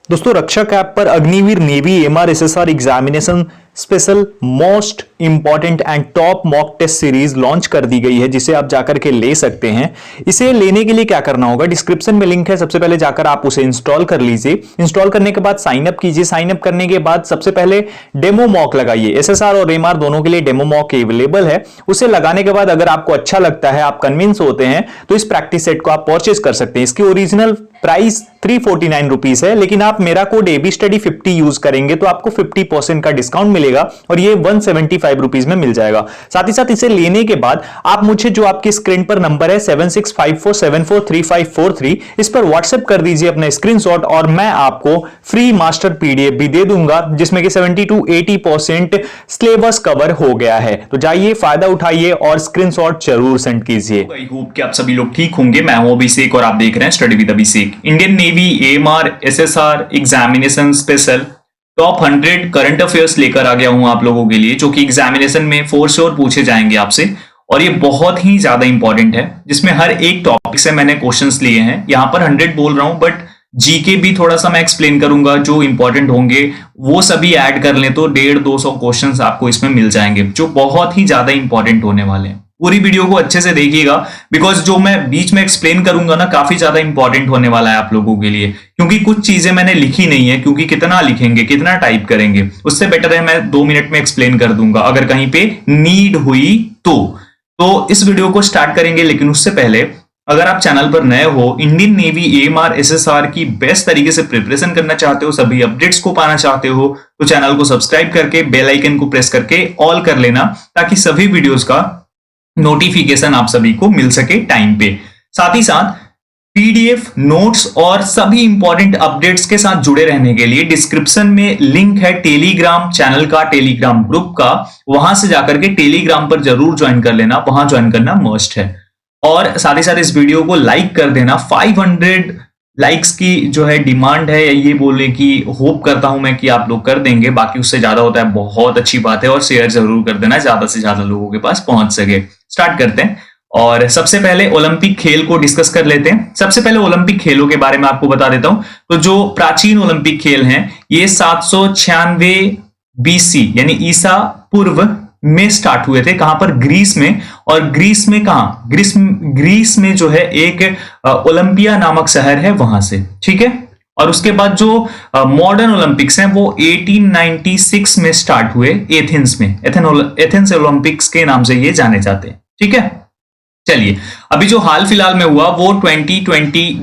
दोस्तों रक्षक ऐप पर Agniveer navy MR SSR examination special most important and top mock test series launch कर दी गई है, जिसे आप जाकर के ले सकते हैं। इसे लेने के लिए क्या करना होगा, डिस्क्रिप्शन में लिंक है, सबसे पहले जाकर आप उसे इंस्टॉल कर लीजिए। इंस्टॉल करने के बाद साइन अप कीजिए। साइन अप करने के बाद सबसे पहले डेमो मॉक लगाइए। एसएसआर और एमआर दोनों के लिए डेमो मॉक अवेलेबल है। उसे लगाने के बाद अगर आपको अच्छा लगता है, आप कन्विंस होते हैं, तो इस प्रैक्टिस सेट को आप परचेज कर सकते हैं। इसकी ओरिजिनल प्राइस 349 रुपीज है, लेकिन आप मेरा कोड एबी स्टडी 50 यूज करेंगे तो आपको 50% का डिस्काउंट मिलेगा और ये 175 रुपीज में मिल जाएगा। साथ ही साथ इसे लेने के बाद आप मुझे जो आपकी स्क्रीन पर नंबर है 7654743543 इस पर व्हाट्सएप कर दीजिए अपना स्क्रीनशॉट और मैं आपको फ्री मास्टर पीडीएफ भी दे दूंगा, जिसमें कि 70 to 80% सिलेबस कवर हो गया है। तो जाइए, फायदा उठाइए और स्क्रीनशॉट जरूर सेंड कीजिए। आई होप कि आप सभी लोग ठीक होंगे। मैं हूं अभिषेक और आप देख रहे हैं study with Abhishek. Indian navy AMR SSR examination special top 100 current affairs लेकर आ गया हूं आप लोगों के लिए, जो कि एग्जामिनेशन में फॉर श्योर पूछे जाएंगे आपसे। और ये बहुत ही ज्यादा इंपॉर्टेंट है, जिसमें हर एक टॉपिक से मैंने क्वेश्चंस लिए हैं। यहां पर 100 बोल रहा हूं, बट जीके भी थोड़ा सा मैं एक्सप्लेन करूंगा। जो इंपॉर्टेंट होंगे वो सभी ऐड कर लें तो 150-200 क्वेश्चंस आपको इसमें मिल जाएंगे, जो बहुत ही ज्यादा इंपॉर्टेंट होने वाले हैं। पूरी वीडियो को अच्छे से देखिएगा, बिकॉज जो मैं बीच में एक्सप्लेन करूंगा ना, काफी ज्यादा इंपॉर्टेंट होने वाला है आप लोगों के लिए। क्योंकि कुछ चीजें मैंने लिखी नहीं है, क्योंकि कितना लिखेंगे, कितना टाइप करेंगे, उससे बेटर है मैं 2 मिनट में एक्सप्लेन कर दूंगा अगर कहीं पे नीड हुई तो इस वीडियो को स्टार्ट करेंगे। लेकिन उससे पहले अगर आप चैनल पर नए हो, इंडियन नेवी एएमआर एसएसआर की बेस्ट तरीके से प्रिपरेशन करना चाहते हो, सभी अपडेट्स को पाना चाहते हो, तो चैनल को सब्सक्राइब करके बेल आइकन को प्रेस करके ऑल कर लेना, ताकि सभी वीडियोस का नोटिफिकेशन आप सभी को मिल सके टाइम पे। साथ ही साथ पीडीएफ नोट्स और सभी इंपॉर्टेंट अपडेट्स के साथ जुड़े रहने के लिए डिस्क्रिप्शन में लिंक है टेलीग्राम चैनल का, टेलीग्राम ग्रुप का। वहां से जाकर के टेलीग्राम पर जरूर ज्वाइन कर लेना, वहां ज्वाइन करना मस्ट है। और साथ ही साथ इस वीडियो को लाइक कर देना। 500 लाइक्स की जो है डिमांड है, ये बोलने की होप करता हूं मैं कि आप लोग कर देंगे। बाकी उससे ज्यादा होता है बहुत अच्छी बात है, और शेयर जरूर कर देना, ज्यादा से ज्यादा लोगों के पास पहुंच सके। स्टार्ट करते हैं और सबसे पहले ओलंपिक खेल को डिस्कस कर लेते हैं। सबसे पहले ओलंपिक खेलों के बारे में आपको बता देता हूं। तो जो प्राचीन ओलंपिक खेल हैं, ये 796 बीसी यानी ईसा पूर्व में स्टार्ट हुए थे। कहां पर? ग्रीस में। और ग्रीस में कहां? ग्रीस में जो है एक ओलंपिया नामक शहर है, वहां से। ठीक है। और उसके बाद जो मॉडर्न ओलंपिक्स हैं वो 1896 में स्टार्ट हुए एथेंस में। एथेंस ओलंपिक्स के नाम से ये जाने जाते हैं। ठीक है। चलिए, अभी जो हाल फिलहाल में हुआ वो 2020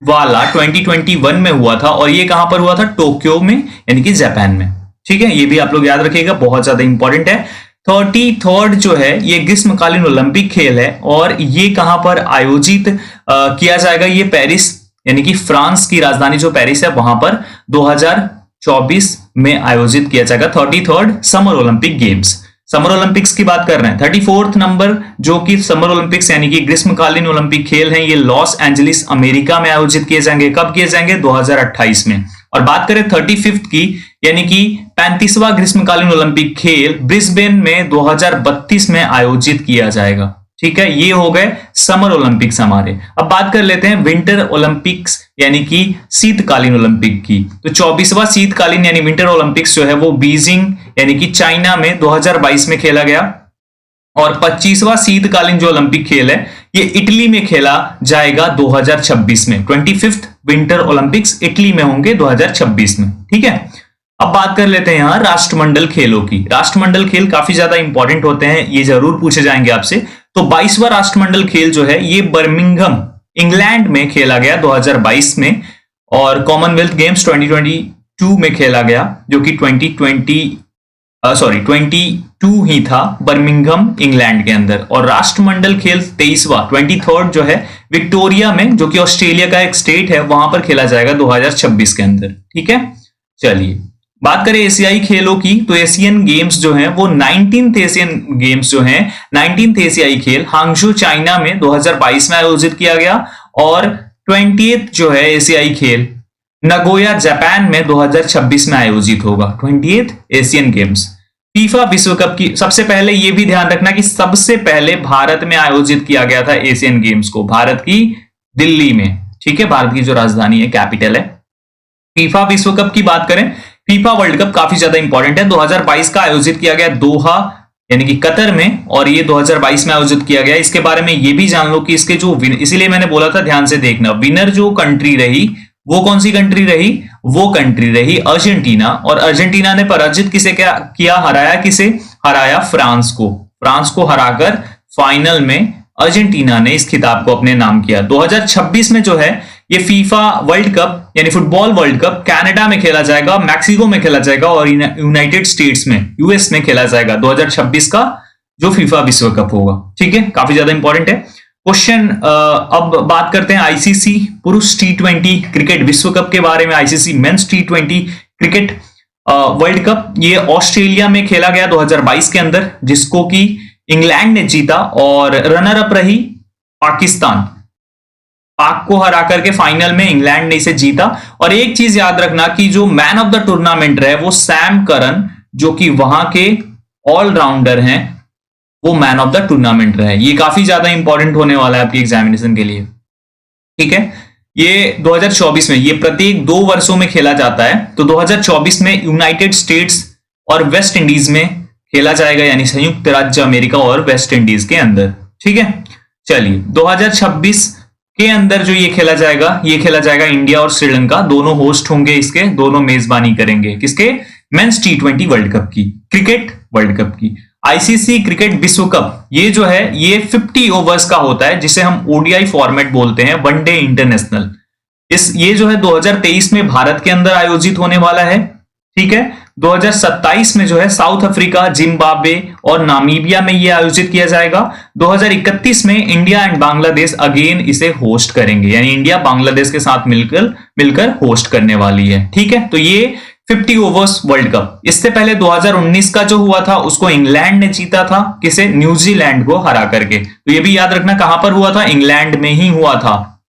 वाला 2021 में हुआ था, और ये कहां पर हुआ था? टोक्यो में, यानी कि जापान में। ठीक है, ये भी आप लोग याद रखिएगा, बहुत ज्यादा इंपॉर्टेंट है। 33rd जो है ये ग्रीष्मकालीन ओलंपिक खेल है, और ये कहां पर आयोजित किया जाएगा? ये पेरिस, यानी कि फ्रांस की राजधानी जो पेरिस है, वहां पर 2024 में आयोजित किया जाएगा 33rd summer Olympic games. Summer Olympics की बात कर रहे हैं। 34th नंबर जो कि समर ओलंपिक्स यानी कि ग्रीष्मकालीन ओलंपिक खेल हैं, ये लॉस एंजलिस अमेरिका में आयोजित किए जाएंगे। कब किए जाएंगे? 2028 में। और बात करें 35th की, यानी कि 35वां ग्रीष्मकालीन ओलंपिक खेल ब्रिस्बेन में 2032 में आयोजित किया जाएगा। ठीक है, ये हो गए समर ओलंपिक्स हमारे। अब बात कर लेते हैं विंटर ओलंपिक्स यानी कि शीतकालीन ओलंपिक की। तो 24वां शीतकालीन यानी विंटर ओलंपिक्स जो है वो बीजिंग यानी कि चाइना में 2022 में खेला गया। और 25वां शीतकालीन जो ओलंपिक खेल है ये इटली में खेला जाएगा 2026 में। 25th विंटर ओलंपिक्स इटली में होंगे 2026 में। ठीक है। अब बात कर लेते हैं यहां राष्ट्रमंडल खेलों की। राष्ट्रमंडल खेल काफी ज्यादा इंपॉर्टेंट होते हैं, ये जरूर पूछे जाएंगे आपसे। तो 22वां राष्ट्रमंडल खेल जो है ये बर्मिंघम इंग्लैंड में खेला गया 2022 में। और कॉमनवेल्थ गेम्स 2022 में खेला गया, जो कि 22 ही था बर्मिंघम इंग्लैंड के अंदर। और राष्ट्रमंडल खेल 23वां 23rd जो है विक्टोरिया में, जो कि ऑस्ट्रेलिया का एक स्टेट है, वहां पर खेला जाएगा 2026 के अंदर। ठीक है। चलिए, बात करें एशियाई खेलों की, तो एशियन गेम्स जो हैं वो 19th एशियन गेम्स जो हैं 19th एशियाई खेल हांगझू चाइना में 2022 में आयोजित किया गया। और 20th जो है एशियाई खेल नगोया जापान में 2026 में आयोजित होगा। 20th Asian games. फीफा विश्व कप की सबसे पहले ये भी ध्यान रखना कि सबसे पहले भारत में आयोजित किया गया था एशियन गेम्स को, भारत की दिल्ली में। ठीक है, भारत की जो राजधानी है, कैपिटल है। फीफा विश्व कप की बात करें, फीफा वर्ल्ड कप काफी ज्यादा इंपॉर्टेंट है। 2022 का आयोजित किया गया दोहा यानी कि कतर में, और ये 2022 में आयोजित किया गया। इसके बारे में ये भी जान लो कि इसके जो इसीलिए मैंने बोला था ध्यान से देखना, विनर जो कंट्री रही वो कौन सी कंट्री रही, वो कंट्री रही अर्जेंटीना। और अर्जेंटीना ने पराजित किसे क्या किया, हराया किसे, हराया फ्रांस को। फ्रांस को हराकर फाइनल में अर्जेंटीना ने इस खिताब को अपने नाम किया। 2026 में जो है ये फीफा वर्ल्ड कप यानी फुटबॉल वर्ल्ड कप कनाडा में खेला जाएगा, मैक्सिको में खेला जाएगा और यूनाइटेड स्टेट्स में यूएस में खेला जाएगा। 2026 का जो फीफा विश्व कप होगा, ठीक है, काफी ज्यादा इंपॉर्टेंट है। क्वेश्चन अब बात करते हैं आईसीसी पुरुष T20 क्रिकेट विश्व कप के बारे में। ICC mains T20 cricket world cup ये ऑस्ट्रेलिया में खेला गया 2022 के अंदर, जिसको कि इंग्लैंड ने जीता और रनर अप रही पाकिस्तान। पाक को हरा करके फाइनल में इंग्लैंड ने इसे जीता। और एक चीज याद रखना कि जो मैन ऑफ द टूर्नामेंट रहे वो सैम करन, जो कि वहां के ऑलराउंडर हैं, वो मैन ऑफ द टूर्नामेंट रहे। ये काफी ज्यादा इंपॉर्टेंट होने वाला है आपकी एग्जामिनेशन के लिए, ठीक है। ये 2024 में, ये प्रत्येक 2 वर्षों में खेला जाता है। तो 2024 में यूनाइटेड स्टेट्स और वेस्ट इंडीज में खेला जाएगा, यानी संयुक्त राज्य अमेरिका और वेस्ट इंडीज के अंदर, ठीक है। चलिए 2026 के अंदर जो ये खेला जाएगा इंडिया और श्रीलंका दोनों होस्ट होंगे, इसके दोनों मेजबानी करेंगे किसके, मेंस T20 वर्ल्ड कप की, क्रिकेट वर्ल्ड कप की। आईसीसी क्रिकेट विश्व कप ये जो है ये 50 ओवर्स का होता है, जिसे हम ओडीआई फॉर्मेट बोलते हैं, वनडे इंटरनेशनल। ये जो है 2023 में भारत के अंदर आयोजित होने वाला है, ठीक है। 2027 में जो है साउथ अफ्रीका, जिम्बाब्वे और नामीबिया में ये आयोजित किया जाएगा। 2031 में इंडिया एंड बांग्लादेश अगेन इसे होस्ट करेंगे, यानी इंडिया बांग्लादेश के साथ मिलकर होस्ट करने वाली है, ठीक है। तो ये 50 ओवर्स वर्ल्ड कप। इससे पहले 2019 का जो हुआ था उसको इंग्लैंड ने जीता था, किसे, न्यूजीलैंड को हरा करके। तो ये भी याद रखना कहां पर हुआ था, इंग्लैंड में ही हुआ था।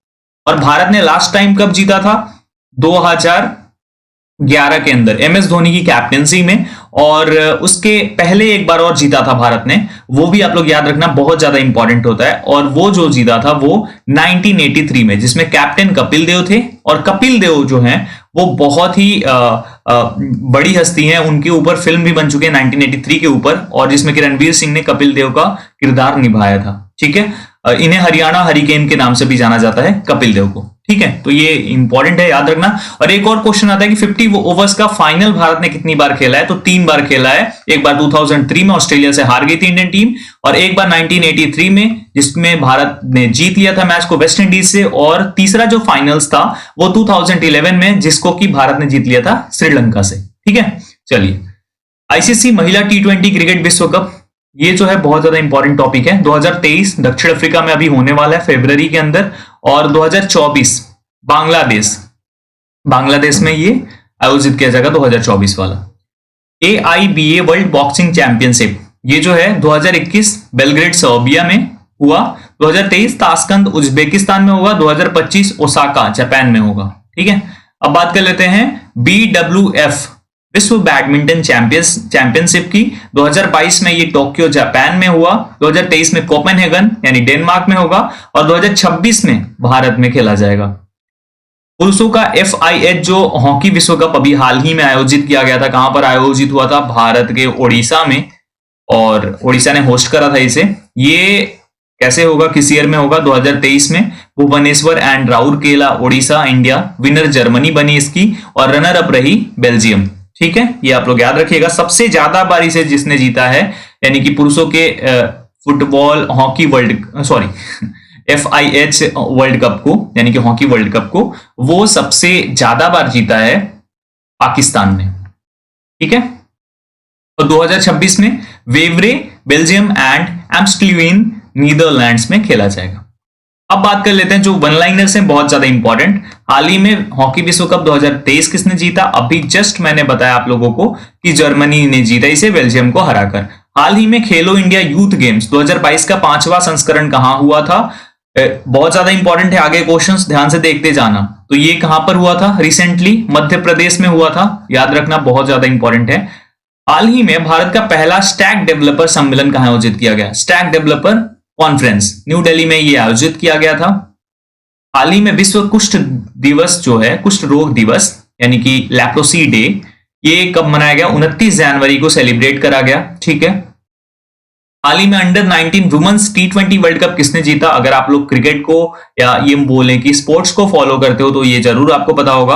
और भारत ने लास्ट टाइम कब जीता था, 2011 के अंदर MS धोनी की कैप्टेंसी में। और उसके पहले एक बार और जीता था भारत ने, वो भी आप लोग याद रखना, बहुत ज्यादा इंपॉर्टेंट होता है। और वो जो जीता था वो 1983 में, जिसमें कैप्टन कपिल देव थे। और कपिल देव जो हैं वो बहुत ही बड़ी हस्ती हैं, उनके ऊपर फिल्म भी बन चुकी है 1983 के ऊपर, और जिसमें कि रणवीर सिंह ने कपिल देव का किरदार निभाया था, ठीक है। इन्हें हरियाणा हरिकेन के नाम से भी जाना जाता है, कपिल देव को, ठीक है। तो ये इंपॉर्टेंट है, याद रखना। और एक और क्वेश्चन आता है कि 50 ओवर्स का फाइनल भारत ने कितनी बार खेला है, तो 3 बार खेला है। एक बार 2003 में ऑस्ट्रेलिया से हार गई थी इंडियन टीम, और एक बार 1983 में जिसमें भारत ने जीत लिया था मैच को वेस्ट इंडीज से, और तीसरा जो फाइनल्स था वो 2011 में, जिसको कि भारत ने जीत लिया था श्रीलंका से, ठीक है। चलिए आईसीसी महिला T20 क्रिकेट विश्व कप, ये जो है बहुत ज्यादा इंपॉर्टेंट टॉपिक है। 2023 दक्षिण अफ्रीका में अभी होने वाला है फरवरी के अंदर, और 2024 बांग्लादेश में ये आयोजित किया जाएगा 2024 वाला। AIBA वर्ल्ड बॉक्सिंग चैंपियनशिप ये जो है 2021 बेलग्रेड सर्बिया में हुआ, 2023 ताशकंद उज्बेकिस्तान में होगा, 2025 ओसाका जापान में होगा, ठीक है। अब बात कर लेते हैं BWF विश्व बैडमिंटन चैंपियनशिप की। 2022 में ये टोक्यो जापान में हुआ, 2023 में कोपेनहेगन यानी डेनमार्क में होगा, और 2026 में भारत में खेला जाएगा। पुरुषों का FIH जो हॉकी विश्व कप अभी हाल ही में आयोजित किया गया था, कहां पर आयोजित हुआ था, भारत के ओडिशा में, और ओडिशा ने होस्ट करा था इसे। ये कैसे होगा, किस ईयर में होगा, 2023 में। Bhubaneswar and Rourkela Odisha, India winner Germany बनी इसकी, और रनर अप रही बेल्जियम, ठीक है। ये आप लोग याद रखिएगा। सबसे ज्यादा बार इसे जिसने जीता है, यानी कि पुरुषों के football hockey FIH world cup को, यानी कि हॉकी वर्ल्ड कप को, वो सबसे ज्यादा बार जीता है पाकिस्तान ने, ठीक है। और 2026 में वेवरे बेल्जियम एंड एम्स्टलवीन नीदरलैंड्स में खेला जाएगा। अब बात कर लेते हैं जो वन लाइनर्स हैं, बहुत ज्यादा इंपॉर्टेंट। हाल ही में हॉकी विश्व कप 2023 किसने जीता, अभी जस्ट मैंने बताया आप लोगों को कि जर्मनी ने जीता इसे बेल्जियम को हराकर। हाल ही में खेलो इंडिया यूथ गेम्स 2022 का 5वां संस्करण कहां हुआ था, बहुत ज्यादा इंपॉर्टेंट है, आगे क्वेश्चंस ध्यान से देखते जाना। तो ये कहां पर हुआ था, रिसेंटली मध्य प्रदेश में हुआ था, याद रखना, बहुत ज्यादा इंपॉर्टेंट है। हाल ही में भारत का पहला स्टैक डेवलपर सम्मेलन कहां आयोजित किया गया, stack developer conference new Delhi में ये आयोजित किया गया था। हाल ही में विश्व कुष्ठ दिवस जो है, कुष्ठ रोग दिवस यानी कि लेप्रोसी डे, ये कब मनाया गया? 29 जनवरी को सेलिब्रेट करा गया। ठीक है, हाल ही में under 19 women's T20 world cup किसने जीता? अगर आप लोग क्रिकेट को या ये बोलें कि स्पोर्ट्स को फॉलो करते हो तो ये जरूर आपको पता होगा।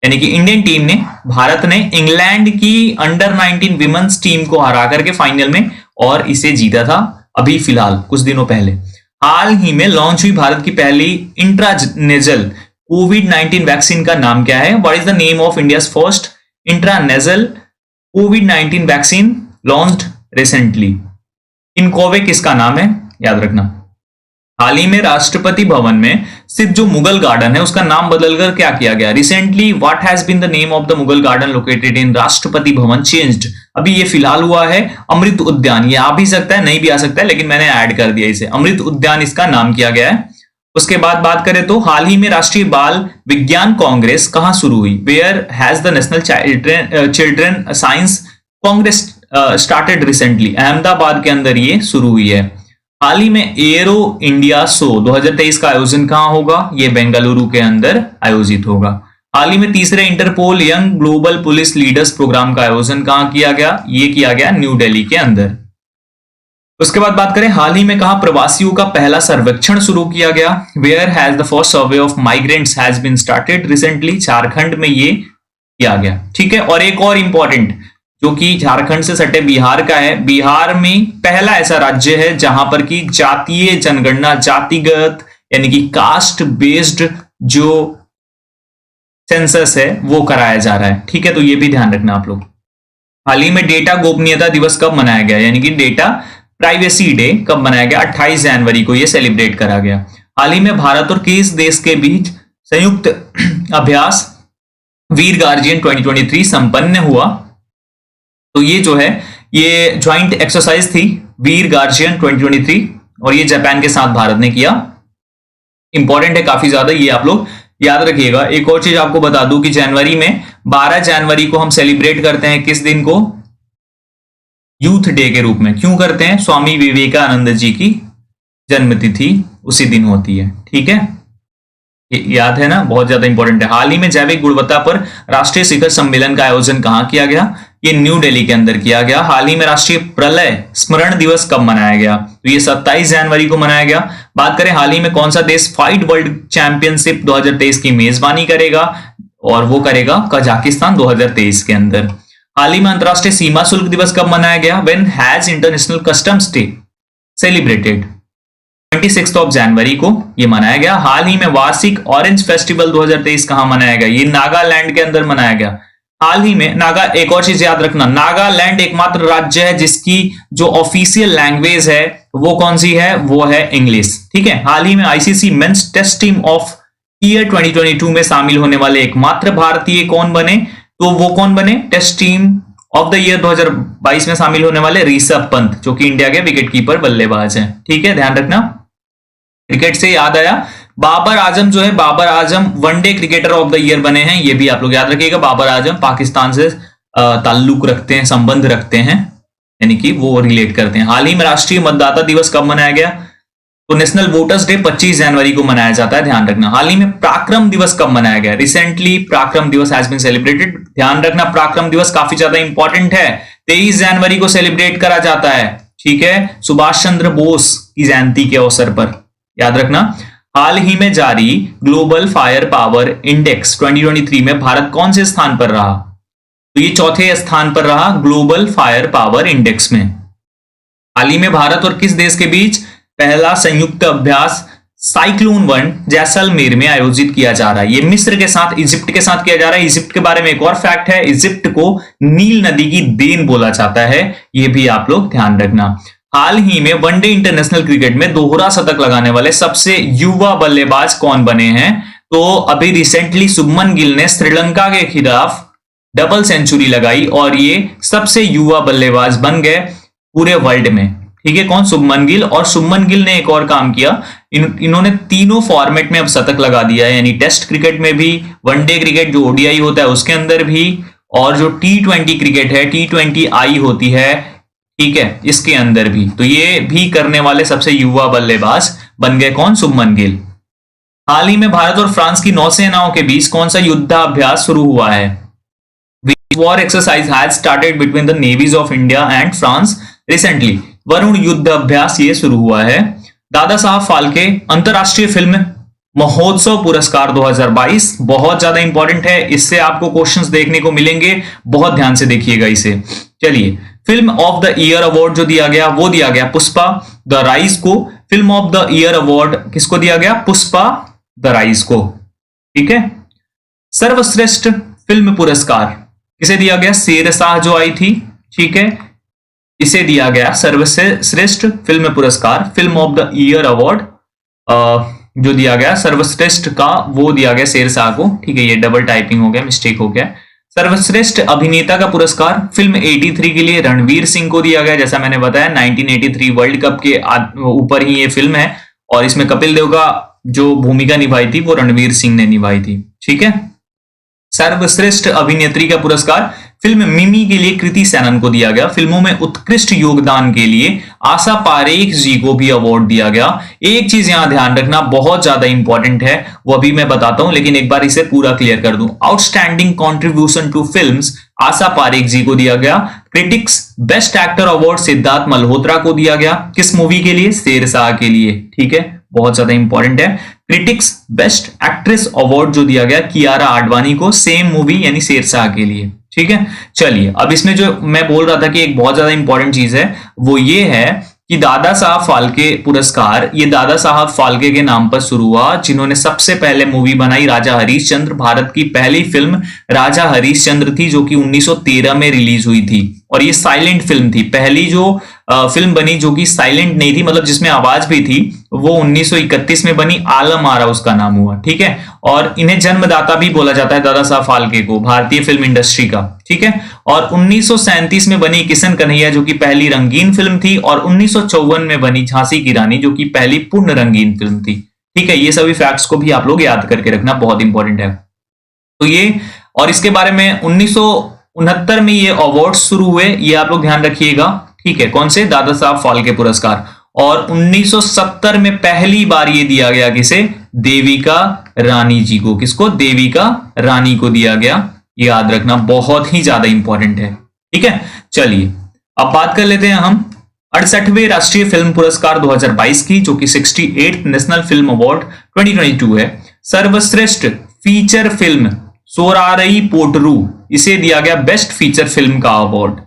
यानी कि इंडियन टीम ने, भारत ने इंग्लैंड की अंडर 19 विमेंस टीम को हरा करके फाइनल में और इसे जीता था अभी फिलहाल कुछ दिनों पहले। हाल ही में लॉन्च हुई भारत की पहली इंट्रानेजल कोविड-19 वैक्सीन का नाम क्या है? What is the name of India's first intranasal कोविड-19 वैक्सीन लॉन्च्ड रिसेंटली? इनकोवेक इसका नाम है, याद रखना। हाल ही में राष्ट्रपति भवन में स्थित जो मुगल गार्डन है उसका नाम बदलकर क्या किया गया? Recently what has been the name of the Mughal garden located in Rashtrapati Bhavan changed? अभी ये फिलहाल हुआ है अमृत उद्यान। ये आ भी सकता है, नहीं भी आ सकता है, लेकिन मैंने ऐड कर दिया इसे, अमृत उद्यान इसका नाम किया गया है। उसके बाद बात करें तो हाल ही में राष्ट्रीय बाल विज्ञान कांग्रेस कहां शुरू हुई? Where has the national children science congress started recently? Ahmedabad के अंदर ये शुरू हुई है। हाल ही में एरो इंडिया शो 2023 का आयोजन कहां होगा? ये बेंगलुरु के अंदर आयोजित होगा। हाल ही में तीसरे Interpol young global police leaders program का आयोजन कहां किया गया? ये किया गया न्यू दिल्ली के अंदर। उसके बाद बात करें हाल ही में कहां प्रवासियों का पहला सर्वेक्षण शुरू किया गया? Where has the first survey of migrants has been started recently? Jharkhand में ये किया गया। ठीक है, और एक और इंपॉर्टेंट जो कि झारखंड से सटे बिहार का है, बिहार में पहला ऐसा राज्य है जहां पर की जातीय जनगणना, जातिगत यानी कि कास्ट बेस्ड जो सेंसस है वो कराया जा रहा है। ठीक है, तो ये भी ध्यान रखना आप लोग। हाल ही में डेटा गोपनीयता दिवस कब मनाया गया? यानी कि डेटा प्राइवेसी डे कब मनाया गया? 28 जनवरी को ये सेलिब्रेट करा गया। हाल ही में भारत और किस देश के बीच संयुक्त अभ्यास वीर गार्जियन 2023 संपन्न हुआ? तो ये जो है ये ज्वाइंट एक्सरसाइज थी वीर गार्जियन 2023 और ये जापान के साथ भारत ने किया। इंपॉर्टेंट है काफी ज्यादा, ये आप लोग याद रखिएगा। एक और चीज आपको बता दूं कि जनवरी में 12 जनवरी को हम सेलिब्रेट करते हैं किस दिन को? यूथ डे के रूप में। क्यों करते हैं? स्वामी विवेकानंद जी की जन्मतिथि उसी दिन होती है। ठीक है, याद है ना, बहुत ज्यादा इंपॉर्टेंट है। हाल ही में जैविक गुणवत्ता पर राष्ट्रीय शिखर सम्मेलन का आयोजन कहां किया गया? ये न्यू दिल्ली के अंदर किया गया। हाल ही में राष्ट्रीय प्रलय स्मरण दिवस कब मनाया गया? तो ये 27 जनवरी को मनाया गया। बात करें हाल ही में कौन सा देश फाइट वर्ल्ड चैंपियनशिप 2023 की मेजबानी करेगा? और वो करेगा कजाकिस्तान 2023 के अंदर। हाल ही में अंतरराष्ट्रीय सीमा शुल्क दिवस कब मनाया गया? When has international customs day celebrated? 26 जनवरी को ये मनाया गया। हाल ही में वार्षिक ऑरेंज फेस्टिवल 2023 कहां मनाया गया? ये नागालैंड के अंदर मनाया गया। हाल ही में एक और चीज याद रखना, नागालैंड एकमात्र राज्य है जिसकी जो ऑफिशियल लैंग्वेज है वो कौन सी है? वो है इंग्लिश। ठीक है, हाल ही में ICC men's test team of year 2022 में शामिल होने वाले एकमात्र भारतीय कौन बने? तो वो कौन बने? Test team of the year 2022 में शामिल होने वाले ऋषभ पंत, जो कि इंडिया के विकेटकीपर बल्लेबाज हैं। ठीक है, ध्यान रखना। क्रिकेट से याद आया, बाबर आजम जो है, Babar Azam one day cricketer of the year बने हैं। ये भी आप लोग याद रखिएगा। बाबर आजम पाकिस्तान से ताल्लुक रखते हैं, संबंध रखते हैं, यानी कि वो रिलेट करते हैं। हाल ही में राष्ट्रीय मतदाता दिवस कब मनाया गया? तो नेशनल वोटर्स डे 25 जनवरी को मनाया जाता है, ध्यान रखना। हाल ही में पराक्रम दिवस कब मनाया गया? रिसेंटली पराक्रम दिवस हैज बीन सेलिब्रेटेड। ध्यान रखना, पराक्रम दिवस काफी ज्यादा इंपॉर्टेंट है, 23 जनवरी को सेलिब्रेट करा जाता है। ठीक है, सुभाष चंद्र बोस की जयंती के अवसर पर, याद रखना। हाल ही में जारी ग्लोबल फायर पावर इंडेक्स 2023 में भारत कौन से स्थान पर रहा? तो ये चौथे स्थान पर रहा ग्लोबल फायर पावर इंडेक्स में। हाल ही में भारत और किस देश के बीच पहला संयुक्त अभ्यास साइक्लोन वन जैसलमेर में आयोजित किया जा रहा है? ये मिस्र के साथ, इजिप्ट के साथ किया जा रहा है। इजिप्ट के बारे में एक और फैक्ट है, इजिप्ट को नील नदी की देन बोला जाता है, ये भी आप लोग ध्यान रखना। हाल ही में वनडे इंटरनेशनल क्रिकेट में दोहरा शतक लगाने वाले सबसे युवा बल्लेबाज कौन बने हैं? तो अभी रिसेंटली शुभमन गिल ने श्रीलंका के खिलाफ डबल सेंचुरी लगाई और ये सबसे युवा बल्लेबाज बन गए पूरे वर्ल्ड में। ठीक है, कौन? शुभमन गिल। और शुभमन गिल ने एक और काम किया, इन्होंने तीनों फॉर्मेट में अब शतक लगा दिया है, यानी टेस्ट क्रिकेट में भी, वनडे क्रिकेट जो ओडीआई होता है उसके अंदर भी, और जो T20 क्रिकेट है, T20I होती है, ठीक है, इसके अंदर भी। तो ये भी करने वाले सबसे युवा बल्लेबाज बन गए कौन? शुभमन गिल। हाल ही में भारत और फ्रांस की नौसेनाओं के बीच कौन सा युद्धाभ्यास शुरू हुआ है? Which war exercise has started between the navies of India and France recently? Varun युद्ध अभ्यास ये शुरू हुआ है। दादा साहब फाल्के अंतरराष्ट्रीय फिल्म महोत्सव पुरस्कार 2022 बहुत ज्यादा इंपॉर्टेंट है, इससे आपको क्वेश्चंस देखने को मिलेंगे, बहुत ध्यान से देखिएगा इसे। चलिए, film of the year award जो दिया गया वो दिया गया पुष्पा द राइज को। Film of the year award किसको दिया गया? पुष्पा द राइज को। ठीक है। सर्वश्रेष्ठ फिल्म पुरस्कार किसे दिया गया? शेरशाह जो आई थी, ठीक है, इसे दिया गया सर्वश्रेष्ठ फिल्म पुरस्कार। Film of the year award जो दिया गया सर्वश्रेष्ठ का वो दिया गया शेरशाह को। ठीक है, ये डबल टाइपिंग हो गया, मिस्टेक हो गया। सर्वश्रेष्ठ अभिनेता का पुरस्कार फिल्म 83 के लिए रणवीर सिंह को दिया गया। जैसा मैंने बताया 1983 वर्ल्ड कप के ऊपर ही ये फिल्म है और इसमें कपिल देव का जो भूमिका निभाई थी वो रणवीर सिंह ने निभाई थी। ठीक है। सर्वश्रेष्ठ अभिनेत्री का पुरस्कार फिल्म मिमी के लिए कृति सेनन को दिया गया। फिल्मों में उत्कृष्ट योगदान के लिए आशा पारेख जी को भी अवार्ड दिया गया। एक चीज यहां ध्यान रखना बहुत ज्यादा इंपॉर्टेंट है, वो अभी मैं बताता हूं, लेकिन एक बार इसे पूरा क्लियर कर दूं। Outstanding contribution to films Asha Parekh जी को दिया गया। Critics best actor award Siddharth Malhotra को दिया गया। किस मूवी के लिए? शेरशाह के लिए। ठीक है, बहुत ज्यादा इंपॉर्टेंट है। क्रिटिक्स बेस्ट एक्ट्रेस अवार्ड जो दिया गया कियारा आडवाणी को, सेम मूवी यानी शेरशाह के लिए। ठीक है। चलिए, अब इसमें जो मैं बोल रहा था कि एक बहुत ज्यादा इंपॉर्टेंट चीज है वो ये है कि दादा साहब फाल्के पुरस्कार ये दादा साहब फाल्के के नाम पर शुरू हुआ, जिन्होंने सबसे पहले मूवी बनाई राजा हरिश्चंद्र। भारत की पहली फिल्म राजा हरिश्चंद्र थी जो कि 1913 में रिलीज हुई थी और ये साइलेंट फिल्म थी। पहली जो फिल्म बनी जो कि साइलेंट नहीं थी, मतलब जिसमें आवाज भी थी, वो 1931 में बनी। आलम आरा उसका नाम हुआ। ठीक है। और इन्हें जन्मदाता भी बोला जाता है दादा साहब फाल्के को, भारतीय फिल्म इंडस्ट्री का। ठीक है। और 1937 में बनी किशन कन्हैया जो कि पहली रंगीन फिल्म थी और 1954 में बनी झांसी की रानी जो कि पहली पूर्ण रंगीन फिल्म थी। ठीक है, ये सभी फैक्ट्स को भी आप लोग याद करके रखना, बहुत इंपॉर्टेंट है। तो ये और इसके बारे में 1969 में ये अवार्ड शुरू हुए, ये आप लोग ध्यान रखिएगा। ठीक है, कौन से? दादा साहब फाल्के पुरस्कार। और 1970 में पहली बार ये दिया गया किसे? देविका रानी जी को। किसको? देविका रानी को दिया गया। ये याद रखना, बहुत ही ज्यादा इंपॉर्टेंट है। ठीक है। चलिए, अब बात कर लेते हैं हम 68वें राष्ट्रीय फिल्म पुरस्कार 2022 की, जो कि 68th नेशनल फिल्म अवार्ड 2022 है। सर्वश्रेष्ठ फीचर फिल्म सोरारई पोटरू, इसे दिया गया बेस्ट फीचर फिल्म का अवार्ड।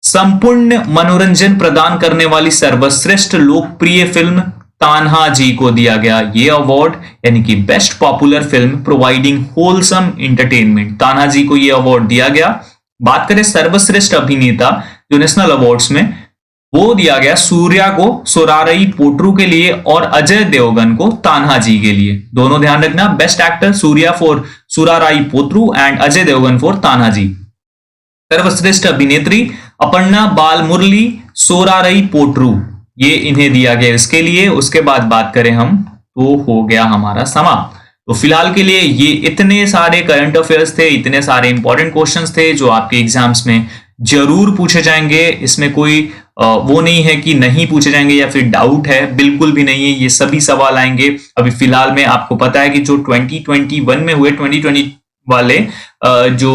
संपूर्ण मनोरंजन प्रदान करने वाली सर्वश्रेष्ठ लोकप्रिय फिल्म तान्हा जी को दिया गया ये अवार्ड, यानी कि best popular film providing wholesome entertainment. Tanhaji को ये अवार्ड दिया गया। बात करें सर्वश्रेष्ठ अभिनेता जो नेशनल अवार्ड्स में, वो दिया गया सूर्या को सोरारई पोटरू के लिए और अजय देवगन को तान्हा जी के लिए। दोनों ध्यान रखना, best actor Suriya for Soorarai Pottru and Ajay Devgn for Tanhaji. सर्वश्रेष्ठ अभिनेत्री अपर्णा बाल मुरली सोरारई पोटरू, ये इन्हें दिया गया इसके लिए। उसके बाद बात करें हम तो हो गया हमारा समाप्त। तो फिलहाल के लिए ये इतने सारे करंट अफेयर्स थे, इतने सारे इंपॉर्टेंट क्वेश्चंस थे जो आपके एग्जाम्स में जरूर पूछे जाएंगे। इसमें कोई वो नहीं है कि नहीं पूछे जाएंगे या फिर डाउट है, बिल्कुल भी नहीं है, ये सभी सवाल आएंगे। अभी फिलहाल में आपको पता है कि जो 2021 में हुए 2020 वाले जो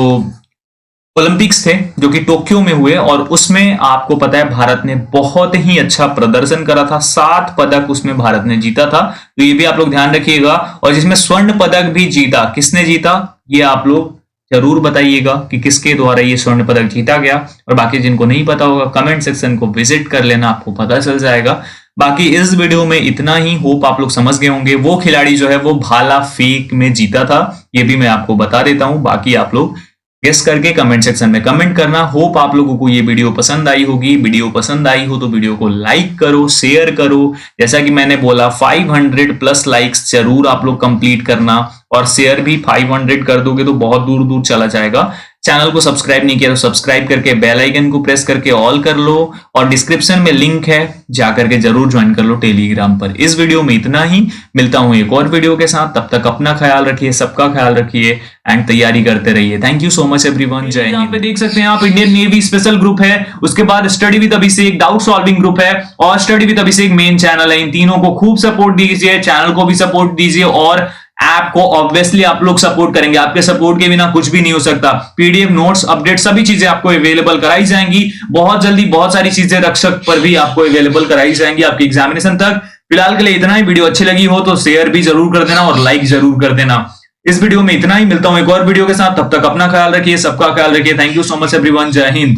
ओलंपिक्स थे जो कि टोक्यो में हुए, और उसमें आपको पता है भारत ने बहुत ही अच्छा प्रदर्शन करा था। 7 पदक उसमें भारत ने जीता था, तो ये भी आप लोग ध्यान रखिएगा। और जिसमें स्वर्ण पदक भी जीता, किसने जीता ये आप लोग जरूर बताइएगा कि किसके द्वारा ये स्वर्ण पदक जीता गया। और बाकी जिनको नहीं पता होगा कमेंट सेक्शन को विजिट कर लेना, आपको पता चल जाएगा। बाकी इस वीडियो में इतना ही, होप आप लोग समझ गए होंगे। वो खिलाड़ी जो है वो भाला फेंक में जीता था, ये भी मैं आपको बता देता हूं। बाकी आप लोग गेस करके कमेंट सेक्शन में कमेंट करना। होप आप लोगों को ये वीडियो पसंद आई होगी। वीडियो पसंद आई हो तो वीडियो को लाइक करो, शेयर करो। जैसा कि मैंने बोला 500 प्लस लाइक्स जरूर आप लोग कंप्लीट करना, और शेयर भी 500 कर दोगे तो बहुत दूर दूर चला जाएगा। चैनल को सब्सक्राइब नहीं किया तो सब्सक्राइब करके बेल आइकन को प्रेस करके ऑल कर लो, और डिस्क्रिप्शन में लिंक है, जाकर के जरूर ज्वाइन कर लो टेलीग्राम पर। इस वीडियो में इतना ही, मिलता हूं एक और वीडियो के साथ। तब तक अपना ख्याल रखिए, सबका ख्याल रखिए एंड तैयारी करते रहिए। Thank you so much everyone. जय हिंद। यहाँ पे देख सकते हैं आप, इंडियन नेवी स्पेशल ग्रुप है, उसके बाद study with Abhishek doubt solving group है, और study with Abhishek main channel है। इन तीनों को खूब सपोर्ट दीजिए, चैनल को भी सपोर्ट दीजिए, और ऐप को ऑब्वियसली आप लोग सपोर्ट करेंगे। आपके सपोर्ट के बिना कुछ भी नहीं हो सकता। पीडीएफ, नोट्स, अपडेट सभी चीजें आपको अवेलेबल कराई जाएंगी बहुत जल्दी। बहुत सारी चीजें रक्षक पर भी आपको अवेलेबल कराई जाएंगी आपके एग्जामिनेशन तक। फिलहाल के लिए इतना ही। वीडियो अच्छी लगी हो तो शेयर भी जरूर कर देना और लाइक जरूर कर देना। इस वीडियो में इतना ही, मिलता हूं एक और वीडियो के साथ। तब तक अपना ख्याल रखिए, सबका ख्याल रखिए। Thank you so much everyone. जय हिंद।